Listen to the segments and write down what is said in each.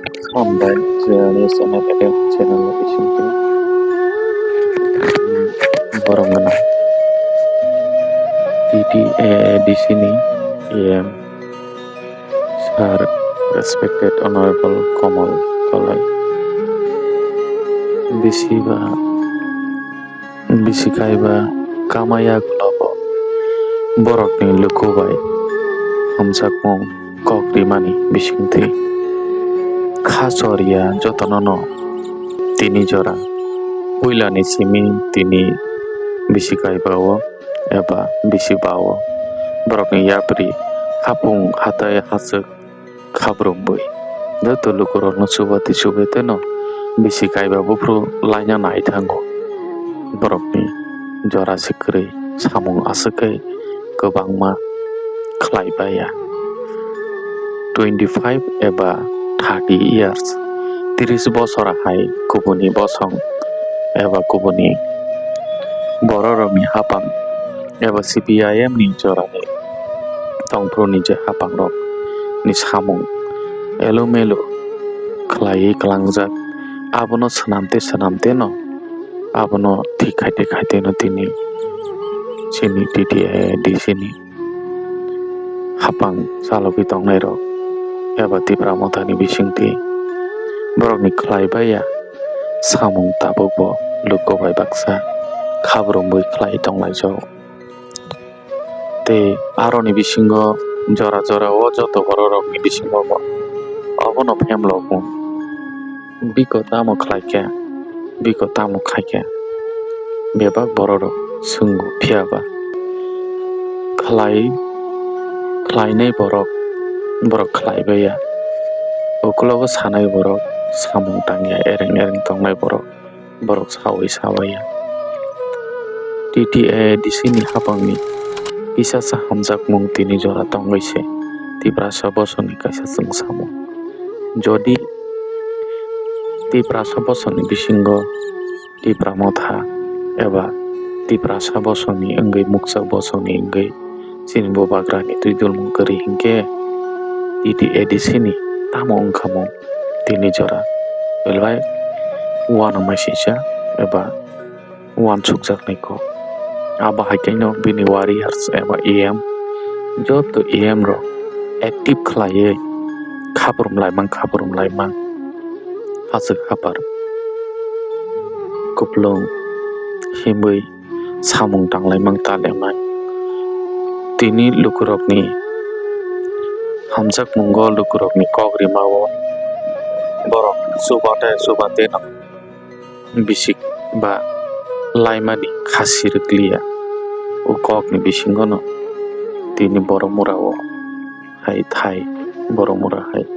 Hamdan journey sanadade channel edition Barangana TTAADC ni AM Sir respected honorable Kamal Kalai Bisikaiba Kamaya Glabo Borokni Lukubai Hamsakmong Kokrimani Bishingti Khasoria Jotonono Tini Jora Uilani Simi Tini Bisikaibawo Eba Bisibawo Borokni Yapri Hapung Hatay Hasuk Khabrumbui Dato Lukurano Subati Subeteno Bisikaiba Bupru Lanya Naitango Borokni Jora Sikri Samung Asukai kwbangma Klaibaya 25 eba 30 years 30 bosor hai kubuni bosong eba kubuni bororomi hapang eba CPIM ni jorani tongpruni je hapang rok ni samung elomelo khlai klangjak abono sanamte no abono thikhaite no tini chini TTAADC ni hapang saloki tongnai rok eba tipra mothani bisingti borokni khlaibaya samung tabukbo lukobai baksa khabrumbai khlai tonglaijaak te aroni bisingo jora o joto bororokni bisingo abono phemlokmo biko tamo khaike bebak bororok sungu phiaba khlainai borok khlaibaya ukulago sanai borok samung tangya ereng tongnai borok sawaya TTAADC ni hapangni isasa hamjakmung tini jora tonggaise tiprasa bosoni kaisa chung samung jodi tiprasa bosoni bisingo tipra motha eba tiprasa bosoni enggai muksa bosoni enggai chini bobagrani tuidulmung kari hingke TTAADC ni tamo ongkhamung tini jora belbai wana masisa eba wan sukjaknai ko aba haikaino bini warriors eba AM joto AM ro active khlaiye khabrum laimang hasuk hapar kuplung himui samung tanglaimang talemai tini lukurokni hamjakmungo lukurokni kogrimawo borok subate no bisik ba laimani khasirikliya ukokni bisingono tini boromurao hai thai boromura hai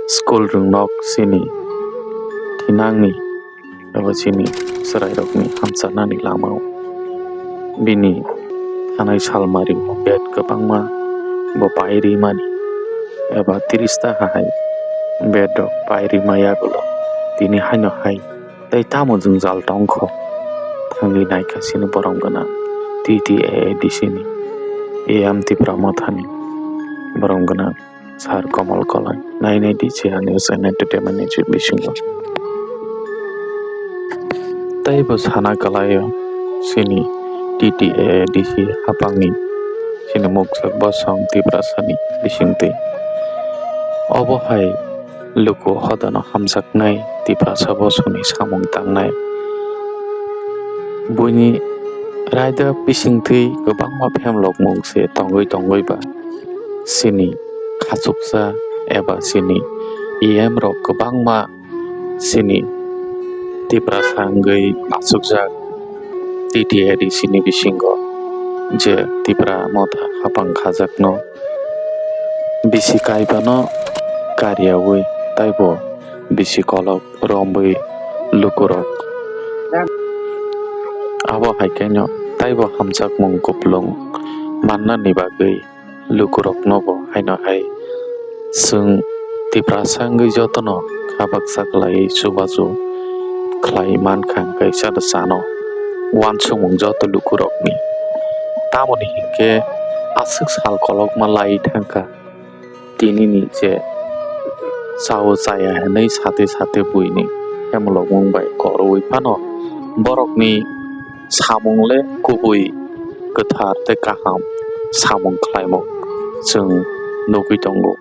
school rungnok sini thinangni eba sini serairokni hamchanani lamao bini thanai salmari bed kwbangma bo pairi mani eba 30 ta hai bedok pairi mayagulo tini haino hai tei tamo jung jal tongkho thangi naikasini boromgana TTAADC ni AM tipra mothani boromgana Sir Kamal Kalai 980 News and Entertainment Bisingo tei bo sana kalayo sini TTAADC hapangni sini muksak bosong tiprasani bisingte obo hai luko hodano hamjaknai tiprasa bosoni samung tangnai buini raida bisingtui kwbangma phemlok mungse tongoi ba sini khachuksa eba sini AM rok kwbangma sini tiprasa ngei achukjak TTAADC ni bisingo je tipra motha hapang khajakno bisikaibano karyawi taibo bisikolok rombui lukurok abo haikaino taibo hamjakmung kuplung mannani bagui lukurok nobo haino hai sung tiprasa ngei jotono khabaksa khlai subaju khlai mankhang kaisa sano wansumung joto lukurokni tamoni hingke asuk sal kolokma lai thangka tini ni je sao chaya henai sate buini hemlok mungbai kwrwi phano borokni samungle kubui gothar tei kaham samung khlaimo जों nugui tongo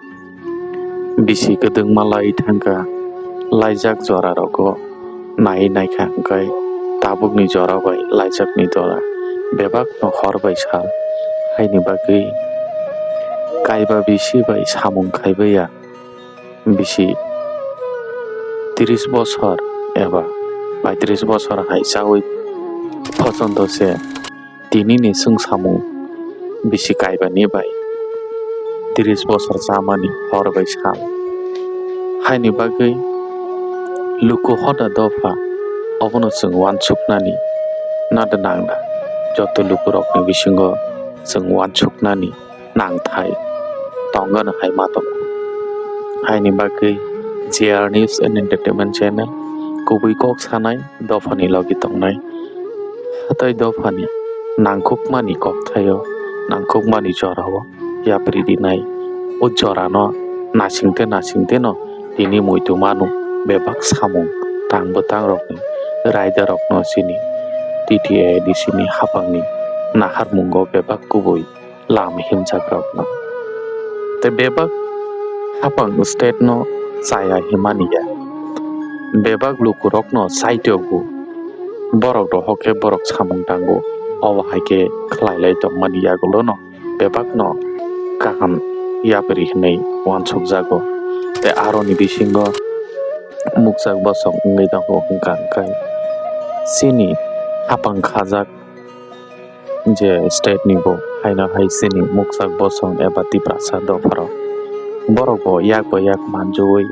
bisi gedengma lai thangka laijak jora rogo nai naikha hingkai tabukni jora bai laijakni jora bebak no hor bai sal haini bagui kaiba bisi bai samung khaibaya bisi 30 বছর এবা 35 বছর hai chawi পছন্দ সে tinini sung samung bisi kaibani bai 30 বছর jamani hor bai sal haini bagui luku hoda dofa obono जों wansuknani nada nangna joto luku rokni bisingo जों wansuknani nangthai tongano hai matom haini bagui JR News and Entertainment Channel kubui kok sanai dofani logi tongnai hatai dofani nangkukmani kok thayo nangkukmani jorao yapri dinai o jorano nasingte no tini muitu manu bebak samung tang rokni rider rokno sini TTAADC ni hapangni nahar mungo bebak kubui lam himjak rokno te bebak hapang state no saya himaniya bebak lukurok no saityogu borok do hoke borok samung tango awa haike khlailai tongmani yagulo no bebak no kaham yapri hinai wansuk jago te aroni bisingo mukjak bosok ngai tango hingkai sini hapang khajak je state ni bo haina hai sini mukjak bosok eba tiprasa dofaro borok bo yak manjui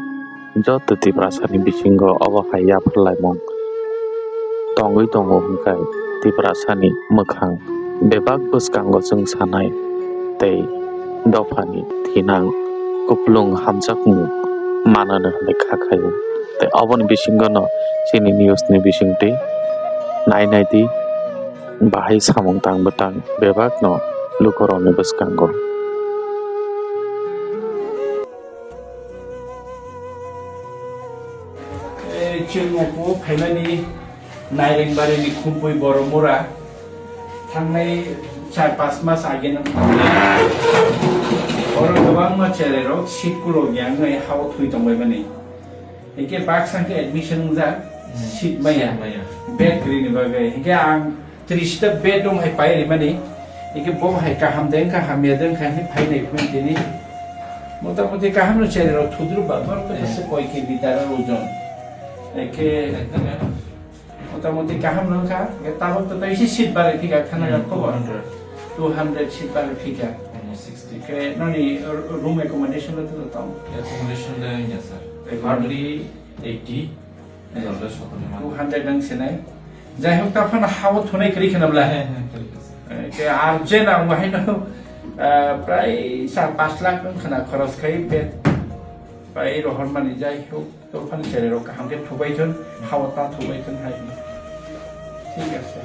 joto tiprasani bisingo obo hai yaphlaimong tongui tongo hingkai tiprasani mokhang bebak bwskango जों sanai tei dofani thinang kuplung hamjakmu manano hinai khakhayo tei oboni bisingo no sini news ni bisingti nainai di bahai samung tang bebak no lukoroni bwskango chungoko phaimani naireng bare ni khupui boromora thangnai 4-5 mas agen oro kwbangma sere rok seatkulo yangai hawo thui tongbai mani eke baksang ke admission ja seat maya bed green bagai eke ang 30 ta bedroom hai pai ri mani eke bom hai ka hamden ka hameden ka ni phainai phentini motamuti kaham no sere rok thudru ba mar to se koi ke bidara ojon eke motamuti kaham nongka tabok to isi seat bare phika khana ga ko 200 seat bare phika 60 ke noni room accommodation to tom accommodation da yes sir hardly 80 200 nang senai jai hok ta phana hawo thunai kri khanabla ke arjen ang wahai no prai 4-5 lakh khana kharas khai pe pai rohon mani jai hok to phan sere ro kaham ke thubai thun hawa ta thubai thun hai ঠিক আছে